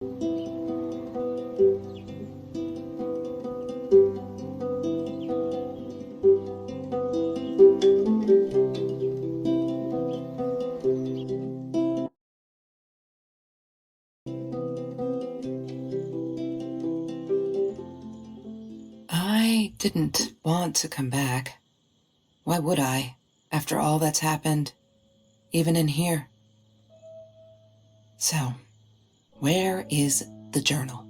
I didn't want to come back. Why would I, after all that's happened, even in here? So, where is the journal?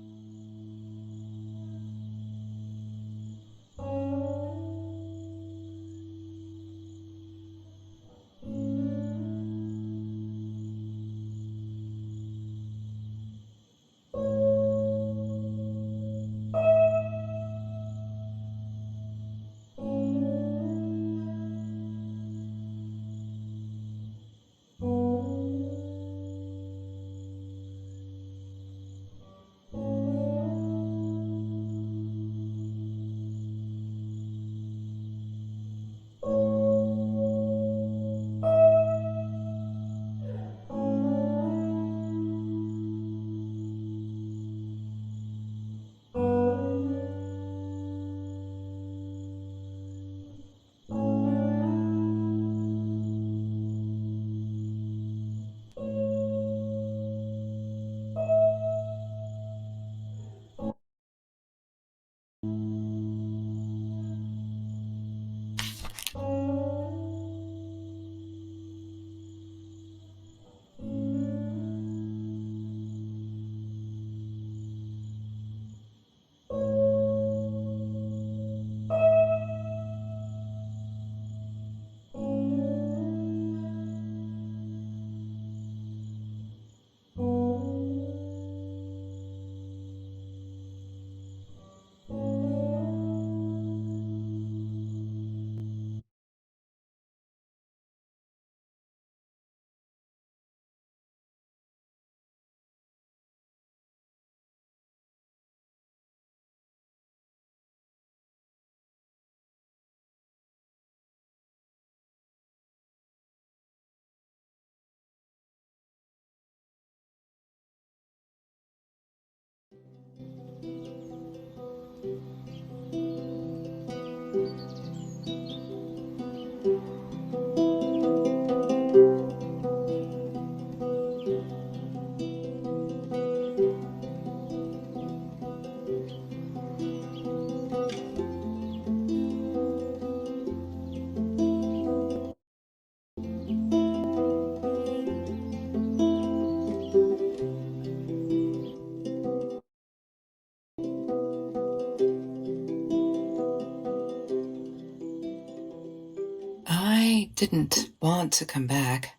I didn't want to come back.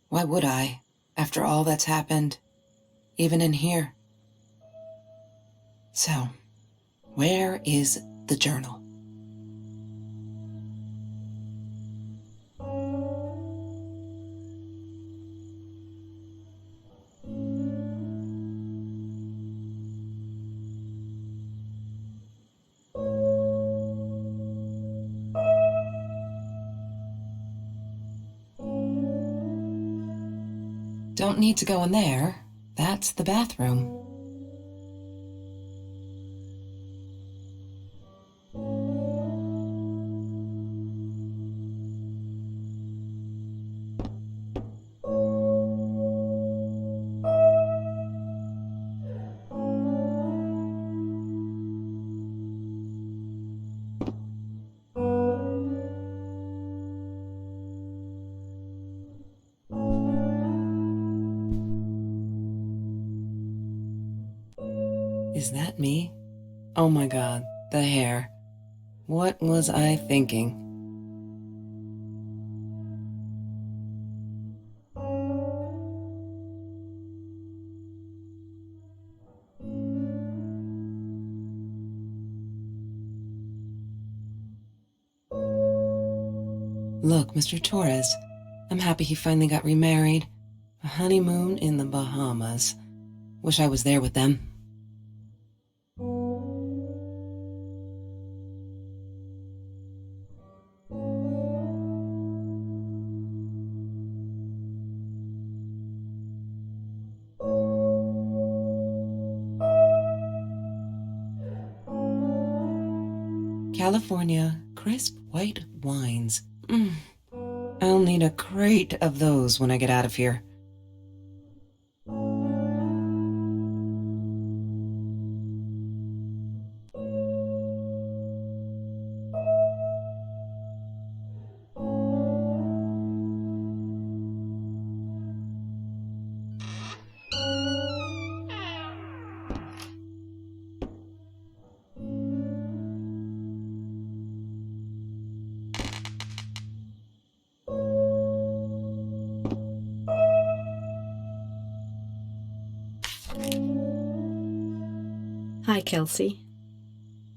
Why would I, after all that's happened, even in here? So, where is the journal? Don't need to go in there. That's the bathroom. Is that me? Oh my god, the hair. What was I thinking? Look, Mr. Torres, I'm happy he finally got remarried. A honeymoon in the Bahamas. Wish I was there with them. California crisp white wines. I'll need a crate of those when I get out of here. Hi, Kelsey.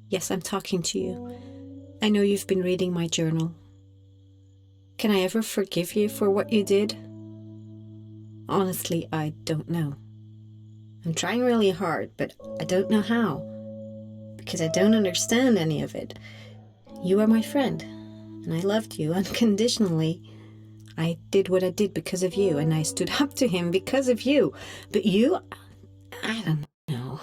Yes, I'm talking to you. I know you've been reading my journal. Can I ever forgive you for what you did? Honestly, I don't know. I'm trying really hard, but I don't know how. Because I don't understand any of it. You are my friend, and I loved you unconditionally. I did what I did because of you, and I stood up to him because of you. But you, I don't know.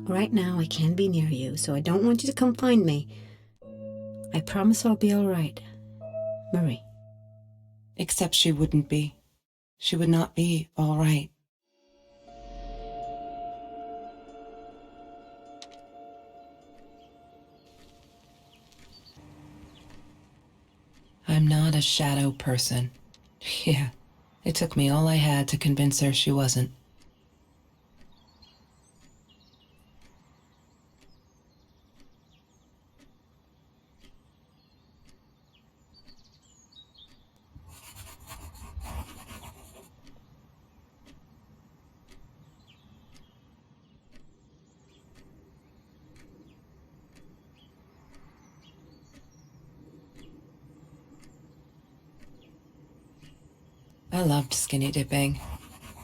Right now, I can't be near you, so I don't want you to come find me. I promise I'll be all right. Marie. Except she wouldn't be. She would not be all right. I'm not a shadow person. Yeah, it took me all I had to convince her she wasn't. I loved skinny dipping,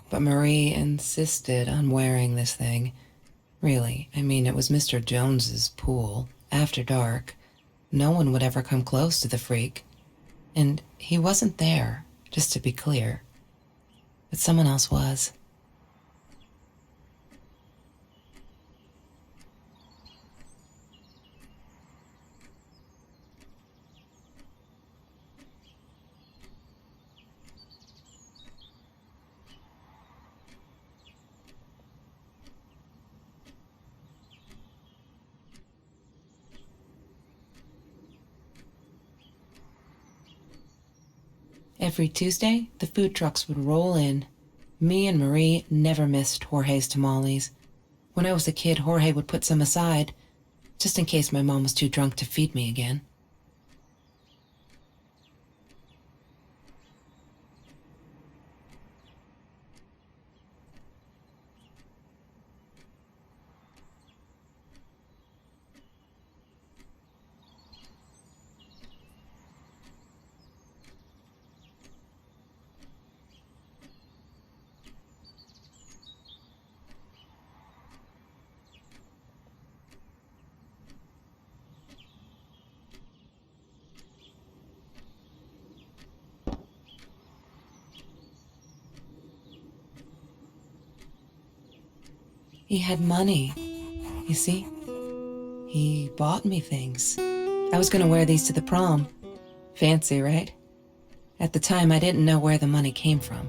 but Marie insisted on wearing this thing. Really, I mean, it was Mr. Jones's pool, after dark. No one would ever come close to the freak. And he wasn't there, just to be clear. But someone else was. Every Tuesday, the food trucks would roll in. Me and Marie never missed Jorge's tamales. When I was a kid, Jorge would put some aside, just in case my mom was too drunk to feed me again. He had money, you see? He bought me things. I was gonna wear these to the prom. Fancy, right? At the time, I didn't know where the money came from.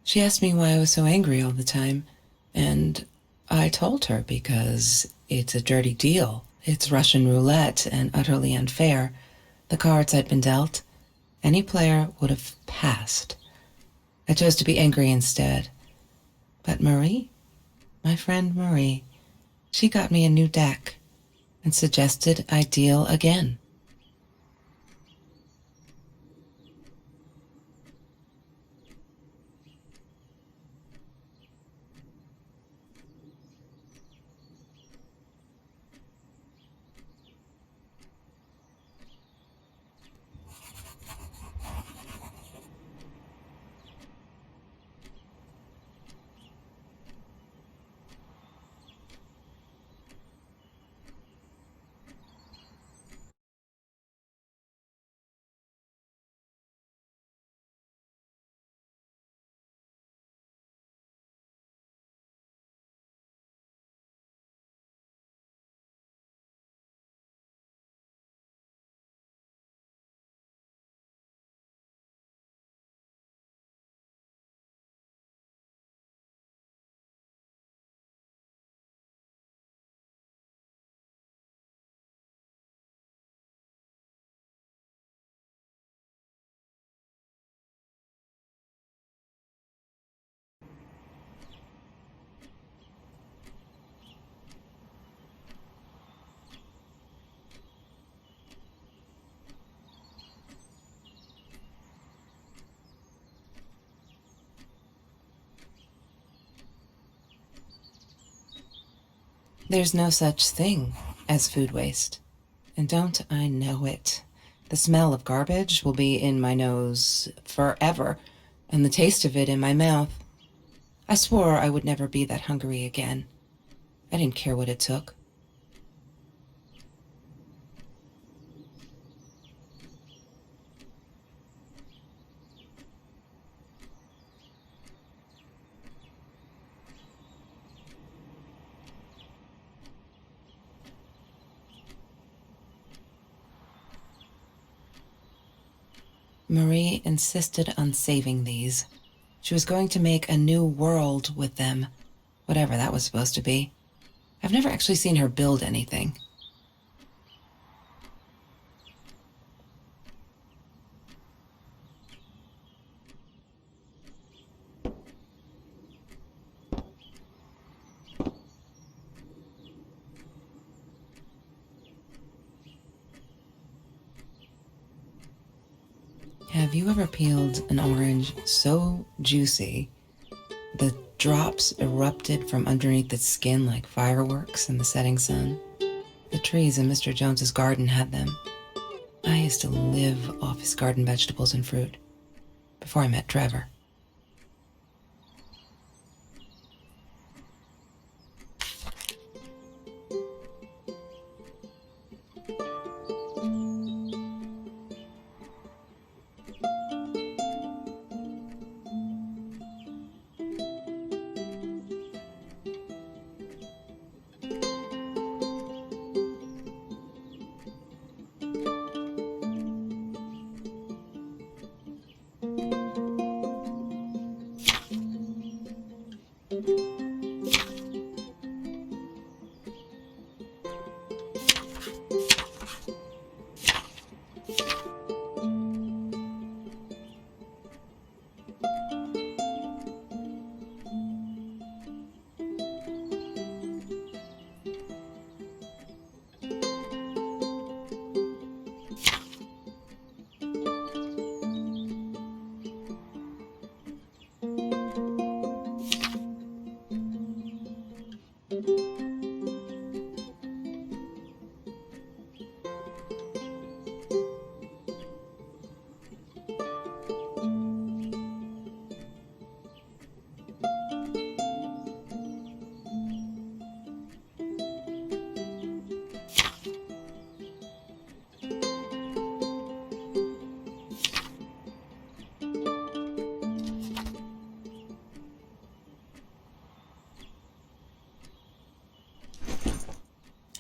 She asked me why I was so angry all the time, and I told her because it's a dirty deal. It's Russian roulette and utterly unfair. The cards I'd been dealt, any player would have passed. I chose to be angry instead. But Marie, my friend Marie, she got me a new deck and suggested I deal again. There's no such thing as food waste. And don't I know it? The smell of garbage will be in my nose forever, and the taste of it in my mouth. I swore I would never be that hungry again. I didn't care what it took. Marie insisted on saving these. She was going to make a new world with them, whatever that was supposed to be. I've never actually seen her build anything. Have you ever peeled an orange so juicy the drops erupted from underneath its skin like fireworks in the setting sun? The trees in Mr. Jones's garden had them. I used to live off his garden vegetables and fruit before I met Trevor.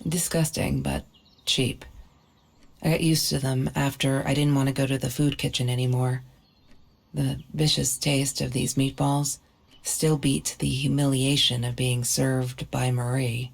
Disgusting, but cheap. I got used to them after I didn't want to go to the food kitchen anymore. The vicious taste of these meatballs still beat the humiliation of being served by Marie.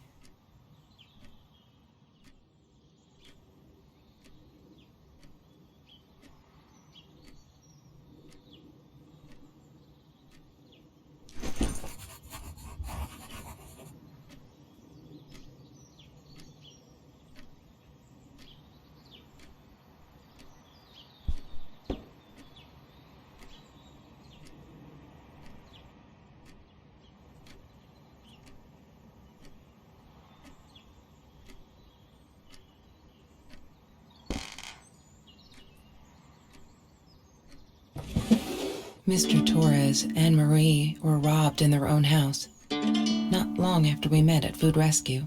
Mr. Torres and Marie were robbed in their own house, not long after we met at Food Rescue.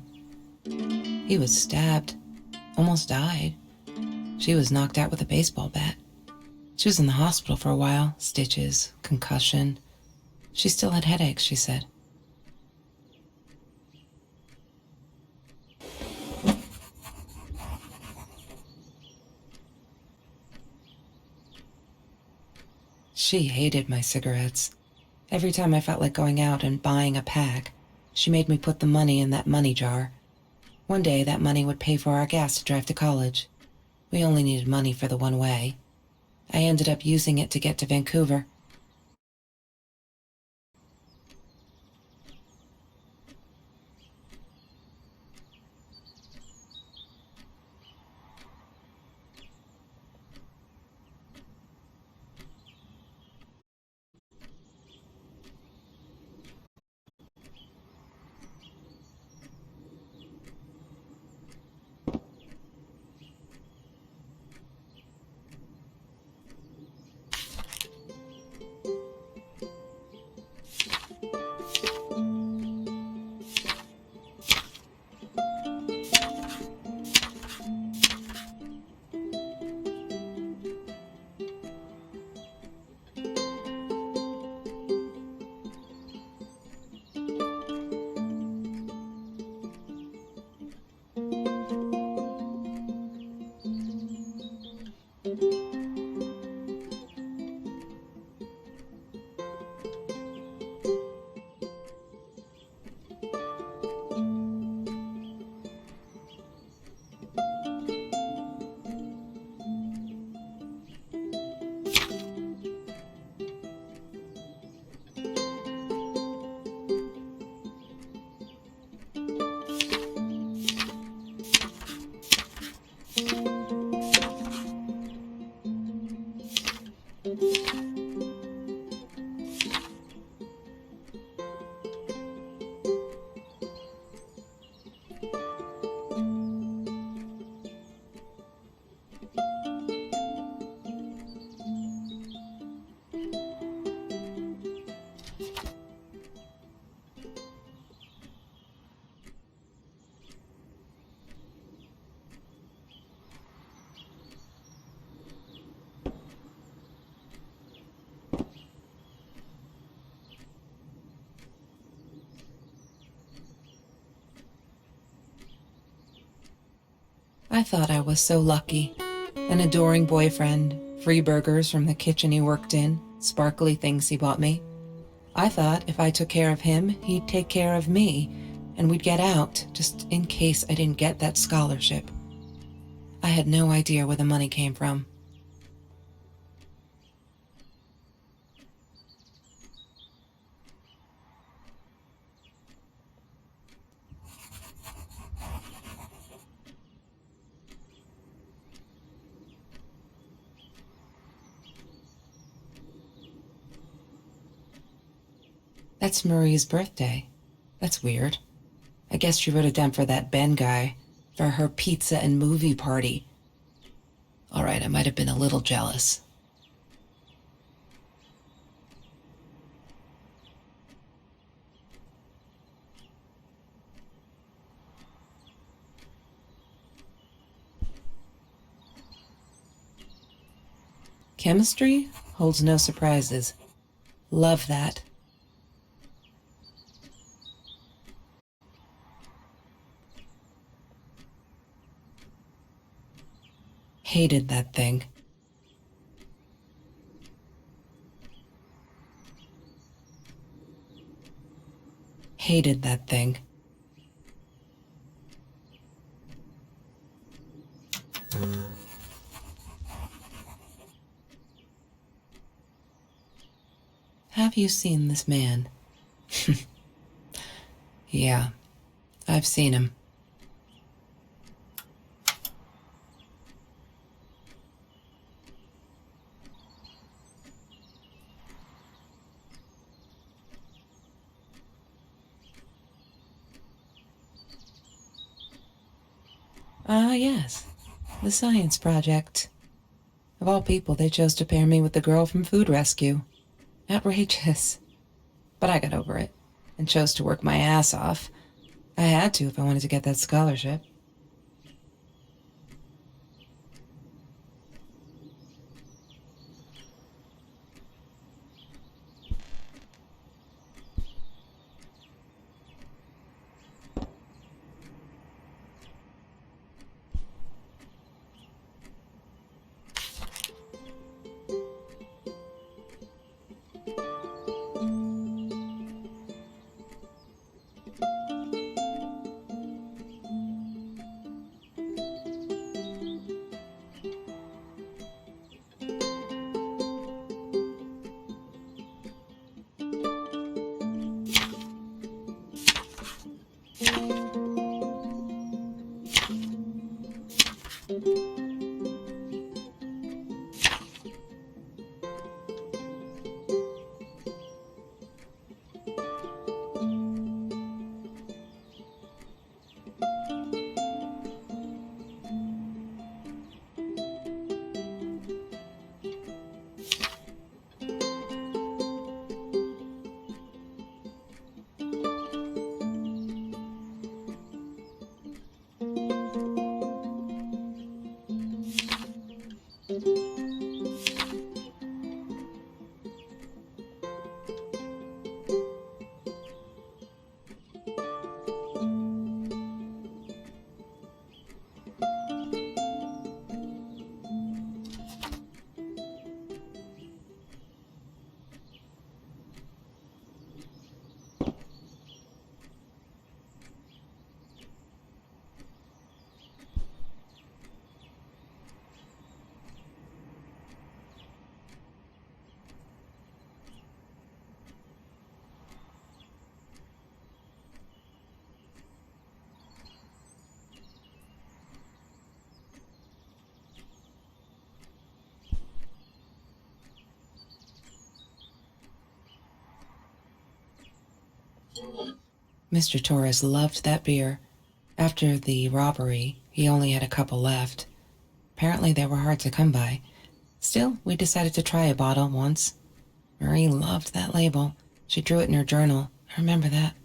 He was stabbed, almost died. She was knocked out with a baseball bat. She was in the hospital for a while, stitches, concussion. She still had headaches, she said. She hated my cigarettes. Every time I felt like going out and buying a pack, she made me put the money in that money jar. One day, that money would pay for our gas to drive to college. We only needed money for the one way. I ended up using it to get to Vancouver. I thought I was so lucky. An adoring boyfriend, free burgers from the kitchen he worked in, sparkly things he bought me. I thought if I took care of him, he'd take care of me, and we'd get out, just in case I didn't get that scholarship. I had no idea where the money came from. That's Marie's birthday. That's weird. I guess she wrote it down for that Ben guy, for her pizza and movie party. All right, I might have been a little jealous. Chemistry holds no surprises. Love that. Hated that thing. Hated that thing. Have you seen this man? Yeah, I've seen him. Ah, yes. The science project. Of all people, they chose to pair me with the girl from Food Rescue. Outrageous. But I got over it and chose to work my ass off. I had to if I wanted to get that scholarship. Mr. Torres loved that beer. After the robbery, he only had a couple left. Apparently, they were hard to come by. Still, we decided to try a bottle once. Marie loved that label. She drew it in her journal. I remember that.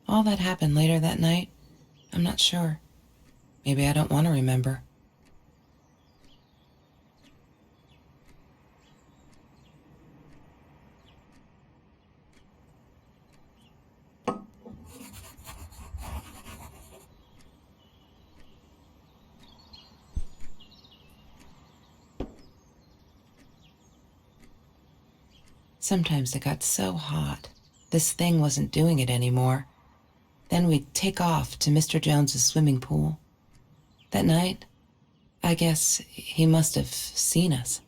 All that happened later that night, I'm not sure. Maybe I don't want to remember. Sometimes it got so hot, this thing wasn't doing it anymore. Then we'd take off to Mr. Jones's swimming pool. That night, I guess he must have seen us.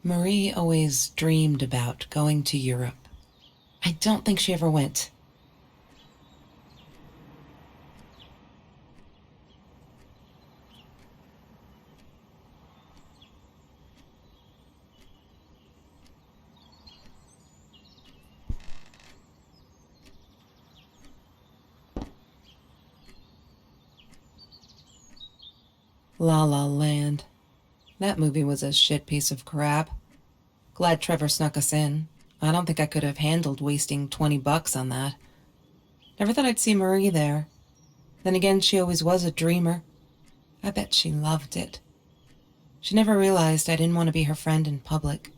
Marie always dreamed about going to Europe. I don't think she ever went. La La Land. That movie was a shit piece of crap. Glad Trevor snuck us in. I don't think I could have handled wasting $20 on that. Never thought I'd see Marie there. Then again, she always was a dreamer. I bet she loved it. She never realized I didn't want to be her friend in public.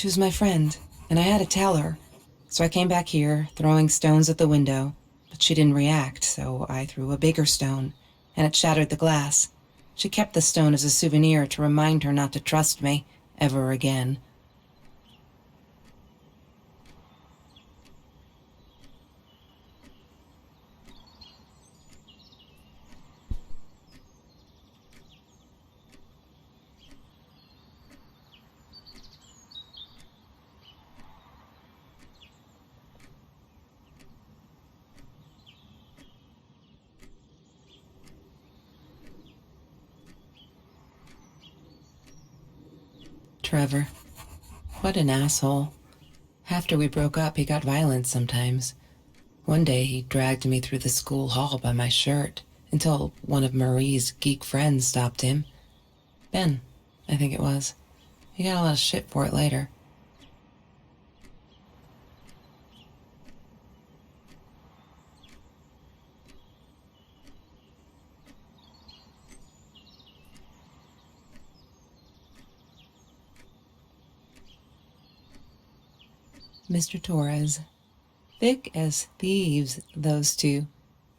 She was my friend, and I had to tell her. So I came back here, throwing stones at the window, but she didn't react, so I threw a bigger stone, and it shattered the glass. She kept the stone as a souvenir to remind her not to trust me ever again. Trevor. What an asshole. After we broke up, he got violent sometimes. One day, he dragged me through the school hall by my shirt until one of Marie's geek friends stopped him. Ben, I think it was. He got a lot of shit for it later. Mr. Torres. Thick as thieves, those two.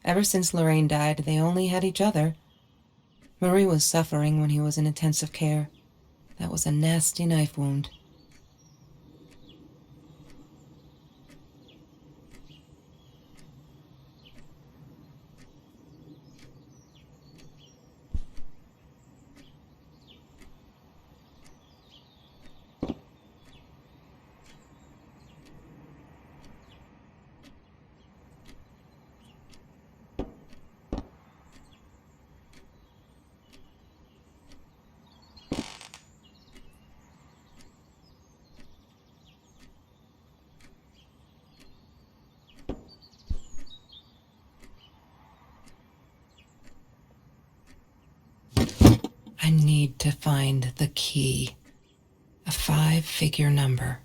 Ever since Lorraine died, they only had each other. Marie was suffering when he was in intensive care. That was a nasty knife wound. need to find the key. A 5-figure number.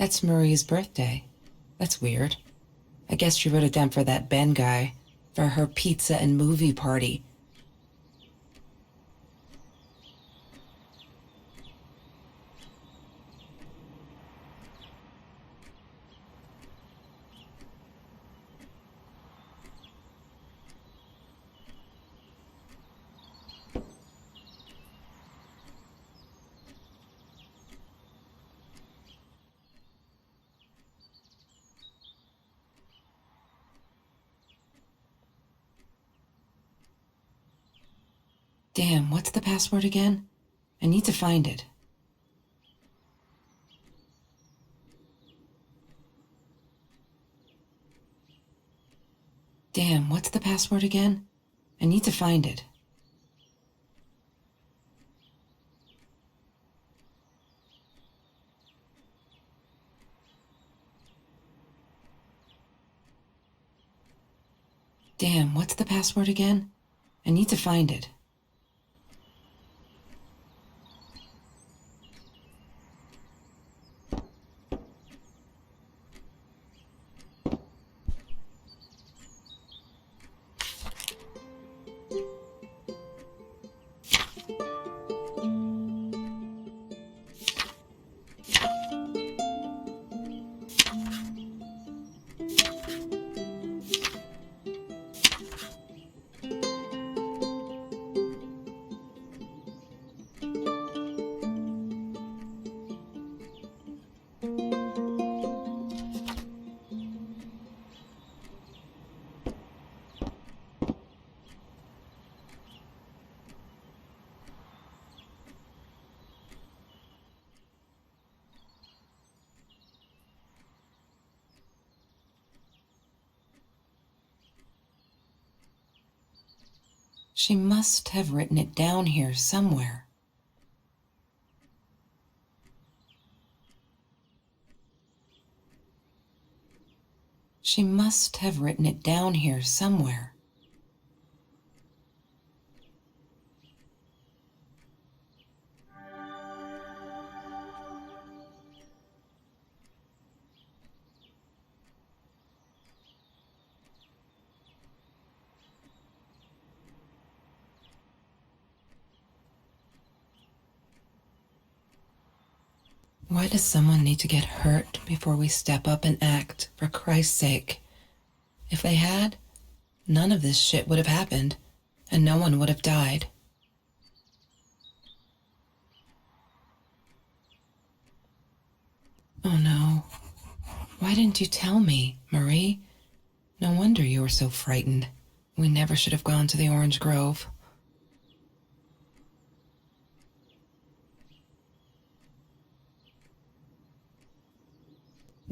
That's Marie's birthday. That's weird. I guess she wrote it down for that Ben guy, for her pizza and movie party. Damn, what's the password again? I need to find it. Damn, what's the password again? I need to find it. Damn, what's the password again? I need to find it. She must have written it down here somewhere. She must have written it down here somewhere. Why does someone need to get hurt before we step up and act, for Christ's sake? If they had, none of this shit would have happened, and no one would have died. Oh no. Why didn't you tell me, Marie? No wonder you were so frightened. We never should have gone to the Orange Grove.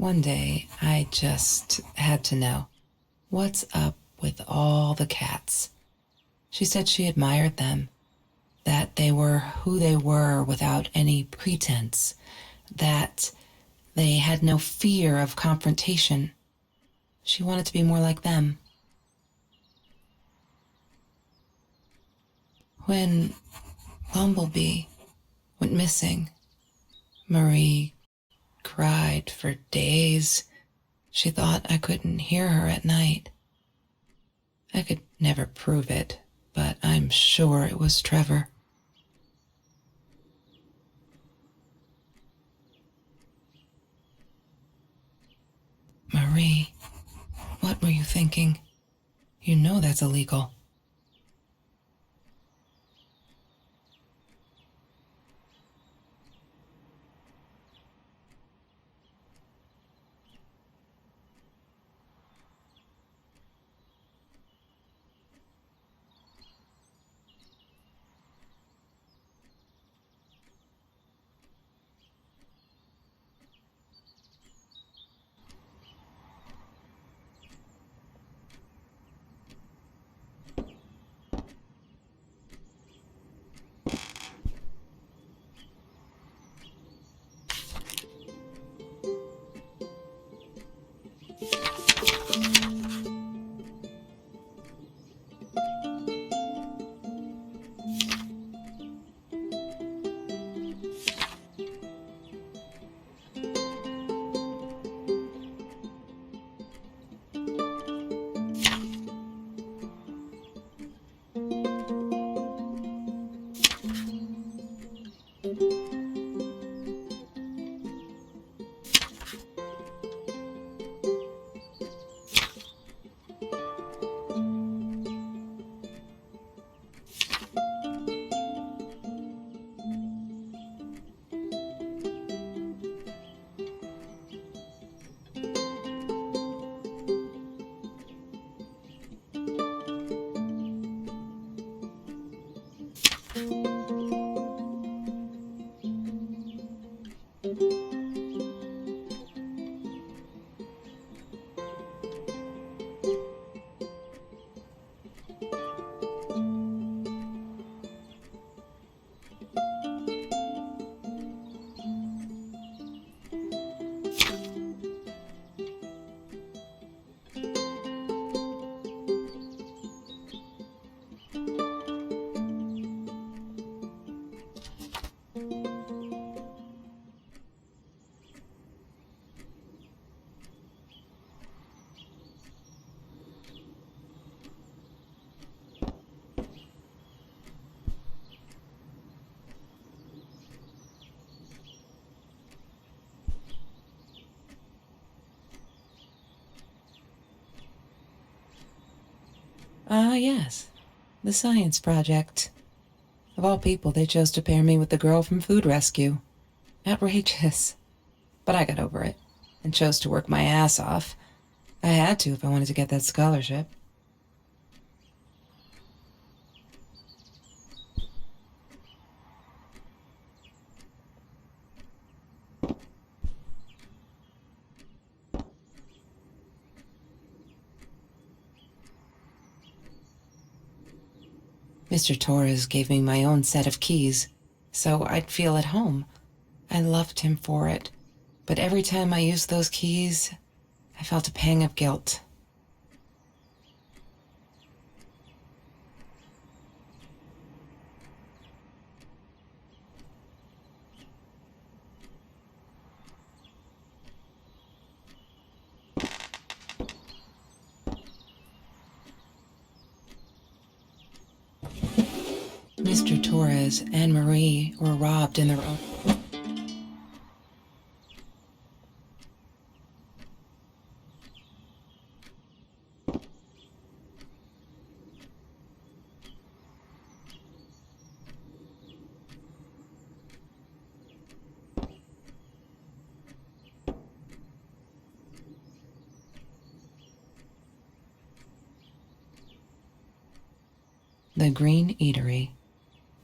One day, I just had to know. What's up with all the cats? She said she admired them, that they were who they were without any pretense, that they had no fear of confrontation. She wanted to be more like them. When Bumblebee went missing, Marie cried for days. She thought I couldn't hear her at night. I could never prove it, but I'm sure it was Trevor. Marie, what were you thinking? You know that's illegal. Ah, yes. The science project. Of all people, they chose to pair me with the girl from Food Rescue. Outrageous. But I got over it and chose to work my ass off. I had to if I wanted to get that scholarship. Mr. Torres gave me my own set of keys, so I'd feel at home. I loved him for it, but every time I used those keys, I felt a pang of guilt. Mr. Torres and Marie were robbed in their own... The Green Eatery.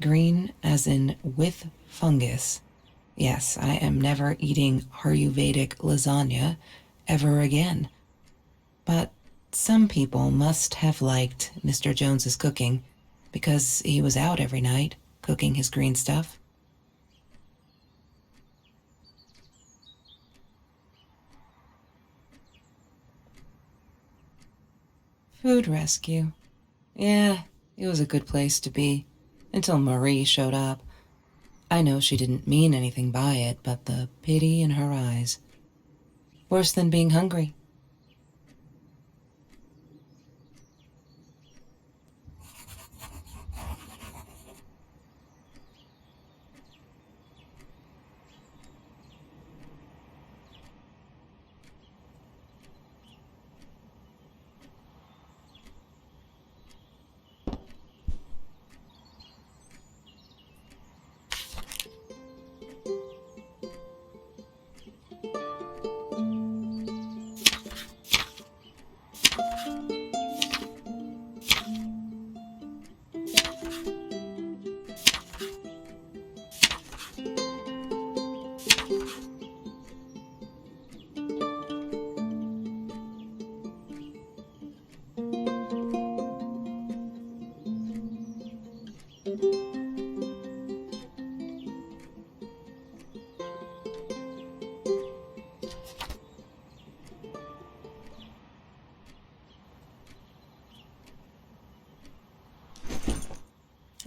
Green as in with fungus. Yes, I am never eating Ayurvedic lasagna ever again. But some people must have liked Mr. Jones's cooking because he was out every night cooking his green stuff. Food rescue. Yeah, it was a good place to be until Marie showed up. I know she didn't mean anything by it, but the pity in her eyes. Worse than being hungry.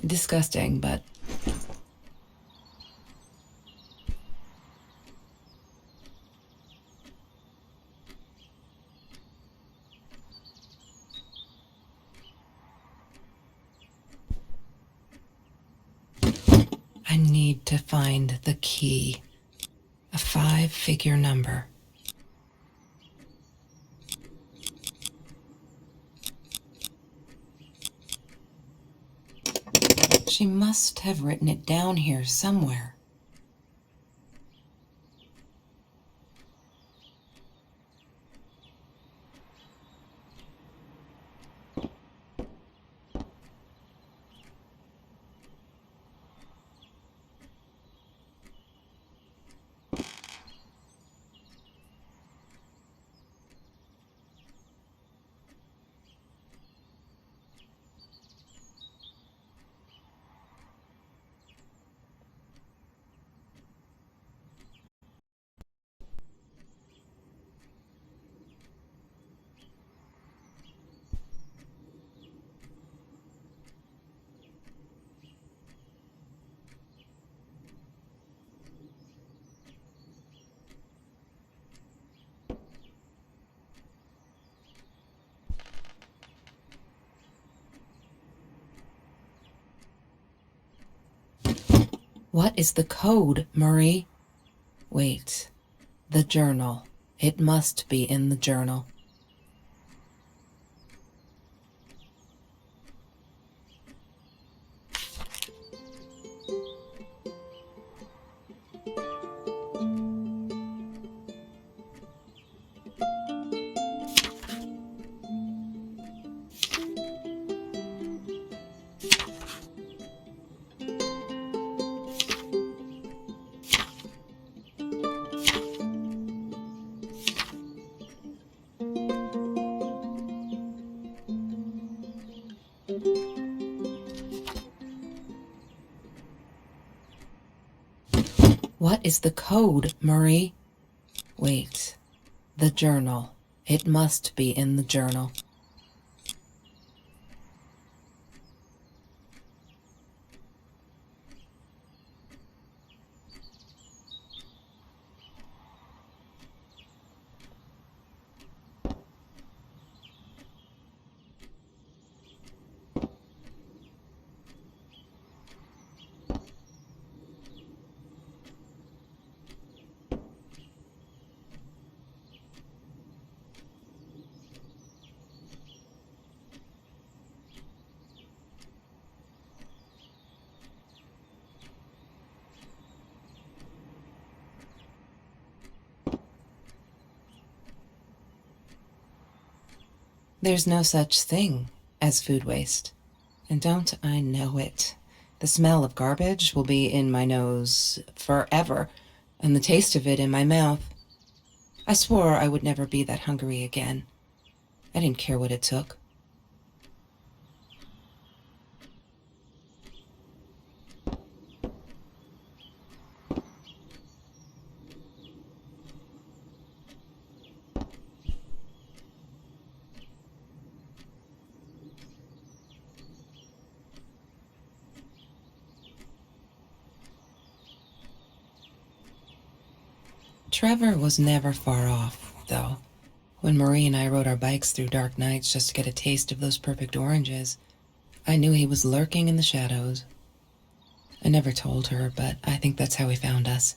Disgusting, but I need to find the key. A 5-figure number. She must have written it down here somewhere. What is the code, Marie? Wait. The journal. It must be in the journal. What is the code, Marie? Wait. The journal. It must be in the journal. There's no such thing as food waste. And don't I know it? The smell of garbage will be in my nose forever, and the taste of it in my mouth. I swore I would never be that hungry again. I didn't care what it took. Trevor was never far off, though. When Marie and I rode our bikes through dark nights just to get a taste of those perfect oranges, I knew he was lurking in the shadows. I never told her, but I think that's how he found us.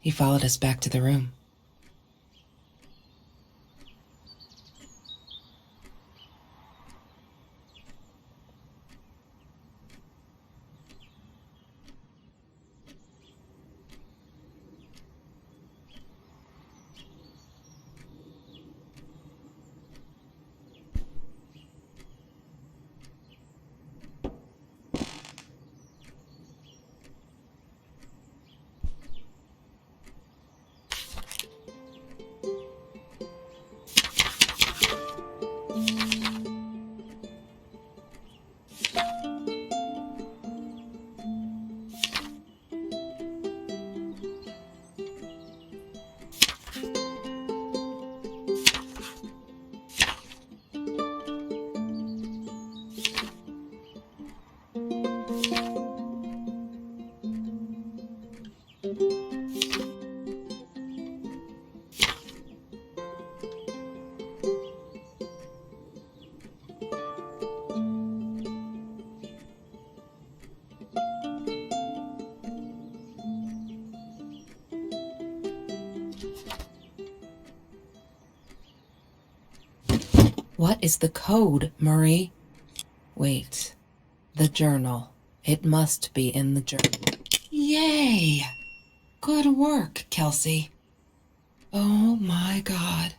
He followed us back to the room. What is the code, Marie? Wait. The journal. It must be in the journal. Yay! Good work, Kelsey. Oh my God.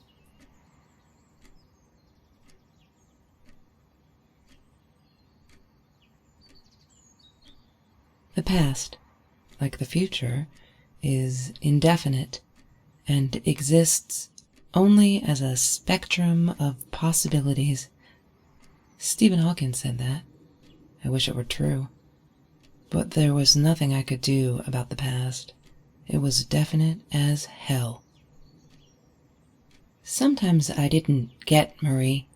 The past, like the future, is indefinite and exists only as a spectrum of possibilities. Stephen Hawking said that. I wish it were true. But there was nothing I could do about the past. It was definite as hell. Sometimes I didn't get Marie.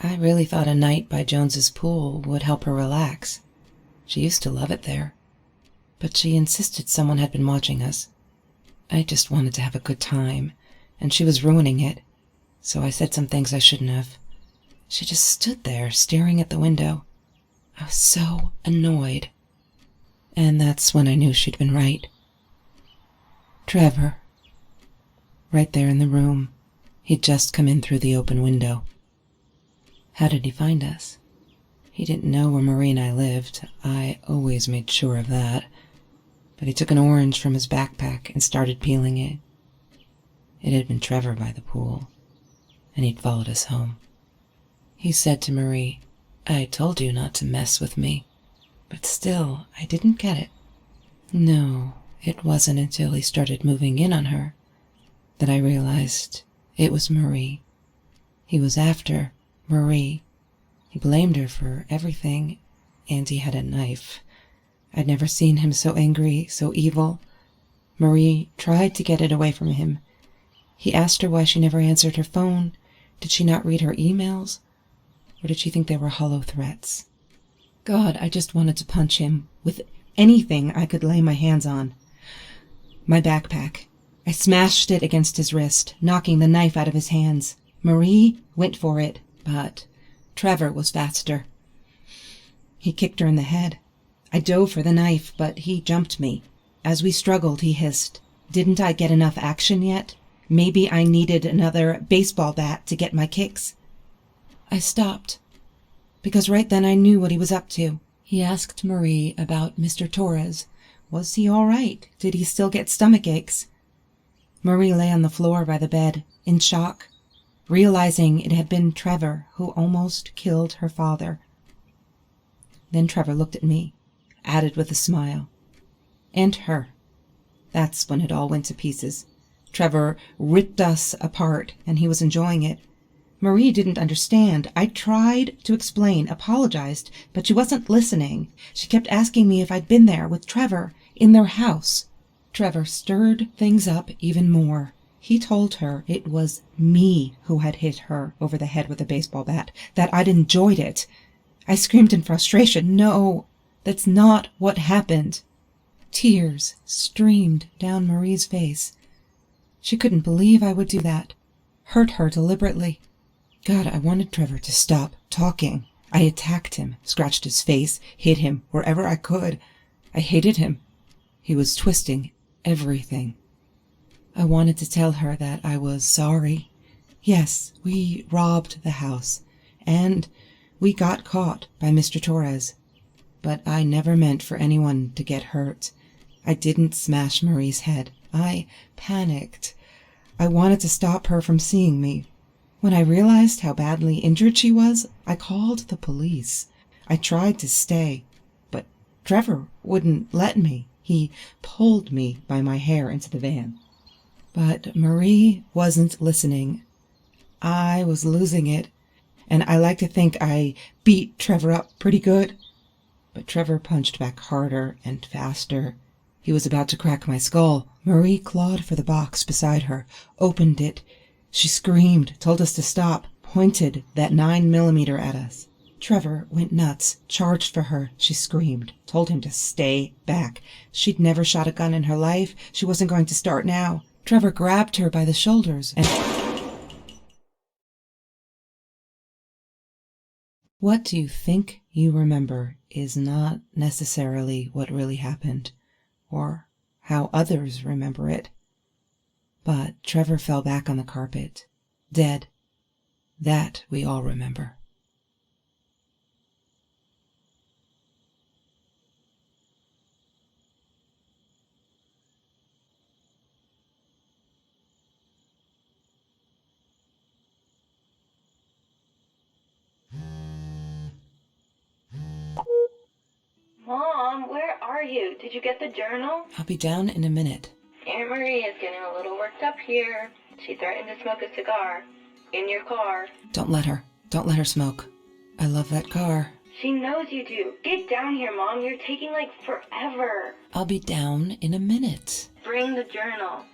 I really thought a night by Jones's pool would help her relax. She used to love it there. But she insisted someone had been watching us. I just wanted to have a good time, and she was ruining it, so I said some things I shouldn't have. She just stood there, staring at the window. I was so annoyed. And that's when I knew she'd been right. Trevor. Right there in the room. He'd just come in through the open window. How did he find us? He didn't know where Marie and I lived. I always made sure of that. But he took an orange from his backpack and started peeling it. It had been Trevor by the pool, and he'd followed us home. He said to Marie, "I told you not to mess with me." But still, I didn't get it. No, it wasn't until he started moving in on her that I realized it was Marie. He was after Marie. He blamed her for everything, and he had a knife. I'd never seen him so angry, so evil. Marie tried to get it away from him. He asked her why she never answered her phone. Did she not read her emails? Or did she think they were hollow threats? God, I just wanted to punch him with anything I could lay my hands on. My backpack. I smashed it against his wrist, knocking the knife out of his hands. Marie went for it, but Trevor was faster. He kicked her in the head. I dove for the knife, but he jumped me. As we struggled, he hissed, "Didn't I get enough action yet? Maybe I needed another baseball bat to get my kicks." I stopped, because right then I knew what he was up to. He asked Marie about Mr. Torres. Was he all right? Did he still get stomach aches? Marie lay on the floor by the bed, in shock, realizing it had been Trevor who almost killed her father. Then Trevor looked at me, added with a smile. And her. That's when it all went to pieces. Trevor ripped us apart, and he was enjoying it. Marie didn't understand. I tried to explain, apologized, but she wasn't listening. She kept asking me if I'd been there with Trevor, in their house. Trevor stirred things up even more. He told her it was me who had hit her over the head with a baseball bat, that I'd enjoyed it. I screamed in frustration, "No, that's not what happened." Tears streamed down Marie's face. She couldn't believe I would do that, hurt her deliberately. God, I wanted Trevor to stop talking. I attacked him, scratched his face, hit him wherever I could. I hated him. He was twisting everything. I wanted to tell her that I was sorry. Yes, we robbed the house, and we got caught by Mr. Torres. But I never meant for anyone to get hurt. I didn't smash Marie's head. I panicked. I wanted to stop her from seeing me. When I realized how badly injured she was, I called the police. I tried to stay, but Trevor wouldn't let me. He pulled me by my hair into the van. But Marie wasn't listening. I was losing it, and I like to think I beat Trevor up pretty good. But Trevor punched back harder and faster. He was about to crack my skull. Marie clawed for the box beside her, opened it. She screamed, told us to stop, pointed that 9mm at us. Trevor went nuts, charged for her. She screamed, told him to stay back. She'd never shot a gun in her life. She wasn't going to start now. Trevor grabbed her by the shoulders and... What do you think you remember is not necessarily what really happened, or how others remember it. But Trevor fell back on the carpet, dead. That we all remember. Mom, where are you? Did you get the journal? I'll be down in a minute. Aunt Marie is getting a little worked up here. She threatened to smoke a cigar. In your car. Don't let her. Don't let her smoke. I love that car. She knows you do. Get down here, Mom. You're taking, like, forever. I'll be down in a minute. Bring the journal.